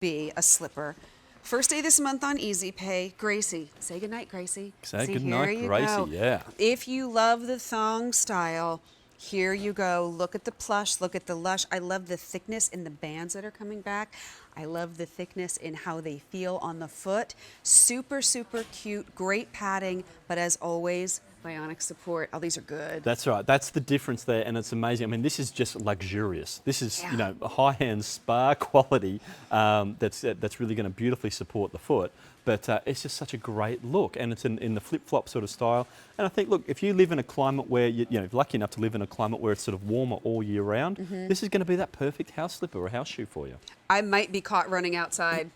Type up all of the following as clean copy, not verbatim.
be a slipper. First day this month on Easy Pay. Gracie, say goodnight, Gracie. Say See, goodnight, here you Gracie, go. yeah. If you love the thong style, here you go. Look at the plush, look at the lush. I love the thickness in the bands that are coming back. I love the thickness in how they feel on the foot. Super, super cute, great padding, but as always, Vionic support. Oh, these are good. That's right. That's the difference there, and it's amazing. I mean, this is just luxurious. This is, Yeah. you know, high-end spa quality. That's really going to beautifully support the foot. But it's just such a great look, and it's in the flip-flop sort of style. And I think, look, if you live in a climate where you know, lucky enough to live in a climate where it's sort of warmer all year round, this is going to be that perfect house slipper or house shoe for you. I might be caught running outside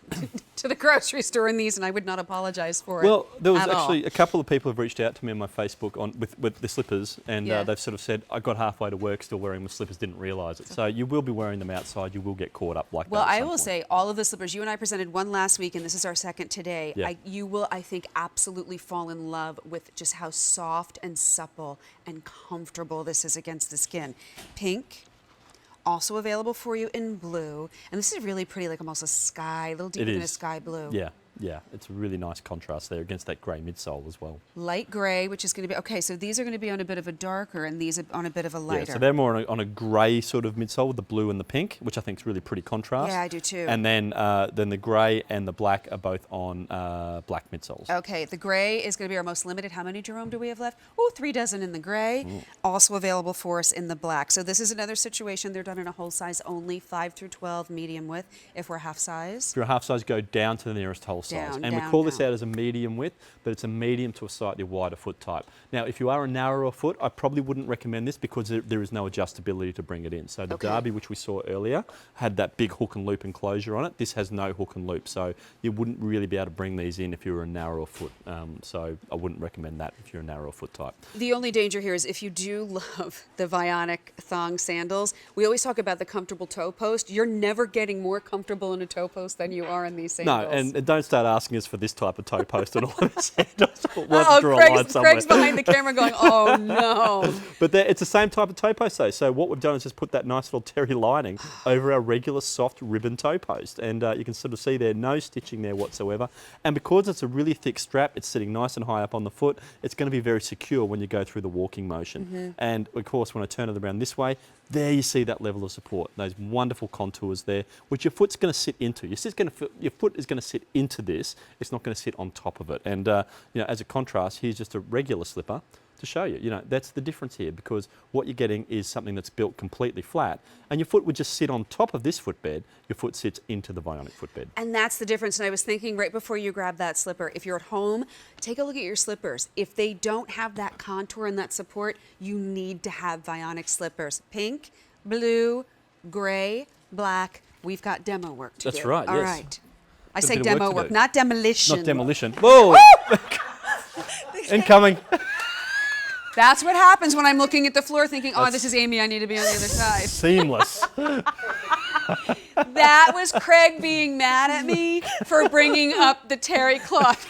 to the grocery store in these, and I would not apologize for it. Well, there was at actually all. a couple of people have reached out to me on my Facebook with the slippers, and Yeah. they've sort of said, I got halfway to work still wearing my slippers, didn't realise it. So you will be wearing them outside, you will get caught up like Well, that. at I some will point. say all of the slippers, you and I presented one last week, and this is our second today. Yeah. You will, I think, absolutely fall in love with just how soft and supple and comfortable this is against the skin. Pink, also available for you in blue. And this is really pretty, like almost a sky, a little deeper than a is. sky blue. Yeah, yeah, it's a really nice contrast there against that grey midsole as well. Light gray, which is going to be, okay, so these are going to be on a bit of a darker, and these are on a bit of a lighter. Yeah, so they're more on a grey sort of midsole with the blue and the pink, which I think is really pretty contrast. Yeah, I do too. And then the grey and the black are both on black midsoles. Okay, the gray is going to be our most limited. How many, Jerome, do we have left? Oh, 3 dozen in the gray. Also available for us in the black. So this is another situation. They're done in a whole size only, 5 through 12, medium width. If we're half size. If you're a half size, go down to the nearest whole size. Down, And we down, call this down. out as a medium width, but it's a medium to a slightly wider foot type. Now, if you are a narrower foot, I probably wouldn't recommend this because there is no adjustability to bring it in. So the Okay. Derby, which we saw earlier, had that big hook and loop enclosure on it. This has no hook and loop, so you wouldn't really be able to bring these in if you were a narrower foot. So I wouldn't recommend that if you're a narrower foot type. The only danger here is if you do love the Vionic thong sandals, we always talk about the comfortable toe post. You're never getting more comfortable in a toe post than you are in these sandals. No, and don't start asking us for this type of toe post at all of our sandals. We'll have to Oh, draw a line Craig's somewhere. behind the camera going, oh no. But it's the same type of toe post though. So what we've done is just put that nice little terry lining over our regular soft ribbon toe post. And you can sort of see there, no stitching there whatsoever. And because it's a really thick strap, it's sitting nice and high up on the foot, it's going to be very secure when you go through the walking motion. And of course, when I turn it around this way, there you see that level of support, those wonderful contours there, which your foot's going to sit into. Your foot is going to sit into this. It's not going to sit on top of it. And you know, as a contrast, here's just a regular slipper to show you. You know, that's the difference here, because what you're getting is something that's built completely flat, and your foot would just sit on top of this footbed. Your foot sits into the Vionic footbed. And that's the difference. And I was thinking right before you grab that slipper, if you're at home, take a look at your slippers. If they don't have that contour and that support, you need to have Vionic slippers. Pink, blue, gray, black. We've got demo work to do. That's right, All yes. right. I Got a say bit of work demo to work, do. not demolition. Not demolition. Whoa! Incoming. That's what happens when I'm looking at the floor thinking, oh, this is Amy, I need to be on the other side. Seamless. That was Craig being mad at me for bringing up the terry cloth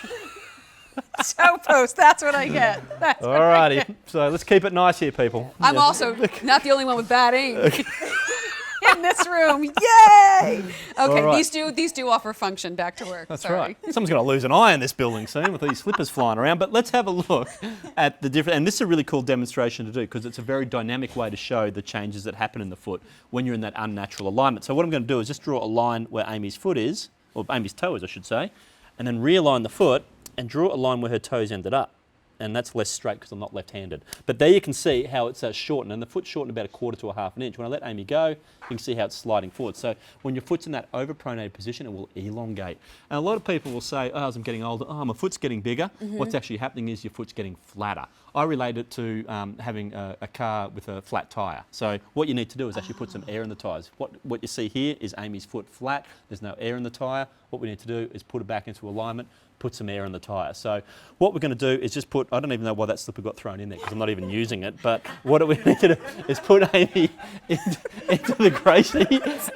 toe post. That's what I get. That's what I get. Alrighty. So let's keep it nice here, people. I'm Yeah. also not the only one with bad aim in this room. Yay! Okay, All right. these do offer function. Back to work. That's Sorry. right. Someone's going to lose an eye in this building soon with these slippers flying around. But let's have a look at the different. And this is a really cool demonstration to do because it's a very dynamic way to show the changes that happen in the foot when you're in that unnatural alignment. So what I'm going to do is just draw a line where Amy's foot is, or Amy's toe is, I should say, and then realign the foot and draw a line where her toes ended up. And that's less straight because I'm not left-handed. But there you can see how it's shortened, and the foot's shortened about 1/4 to 1/2 inch. When I let Amy go, you can see how it's sliding forward. So when your foot's in that overpronated position, it will elongate. And a lot of people will say, oh, as I'm getting older, oh, my foot's getting bigger. What's actually happening is your foot's getting flatter. I relate it to having a car with a flat tyre. So what you need to do is actually put some air in the tyres. What you see here is Amy's foot flat. There's no air in the tyre. What we need to do is put it back into alignment, put some air in the tyre. So what we're going to do is just put, I don't even know why that slipper got thrown in there because I'm not even using it, but what we need to do is put Amy into the Gracie,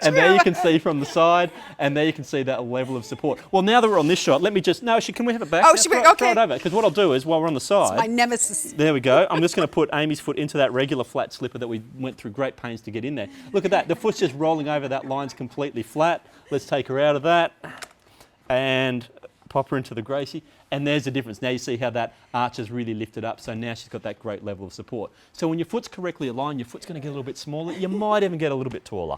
and there you can see from the side, and there you can see that level of support. Well, now that we're on this shot, let me just, no, can we have it back? Oh, Now, okay. Throw it over, because what I'll do is, while we're on the side, My nemesis. there we go. I'm just going to put Amy's foot into that regular flat slipper that we went through great pains to get in there. Look at that. The foot's just rolling over. That line's completely flat. Let's take her out of that and pop her into the Gracie. And there's the difference. Now you see how that arch has really lifted up. So now she's got that great level of support. So when your foot's correctly aligned, your foot's going to get a little bit smaller. You might even get a little bit taller.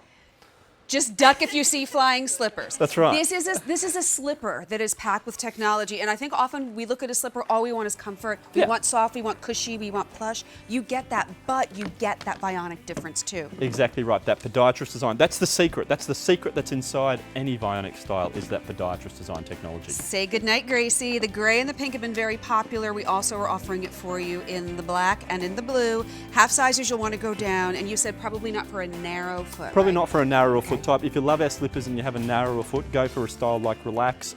Just duck if you see flying slippers. That's right. This is a slipper that is packed with technology, and I think often we look at a slipper, all we want is comfort. We want soft, we want cushy, we want plush. You get that, but you get that Vionic difference too. Exactly right. That podiatrist design. That's the secret. That's the secret that's inside any Vionic style, is that podiatrist design technology. Say goodnight, Gracie. The gray and the pink have been very popular. We also are offering it for you in the black and in the blue. Half sizes you'll want to go down, and you said probably not for a narrow foot. Probably right? not for a narrower foot type. If you love our slippers and you have a narrower foot, go for a style like Relax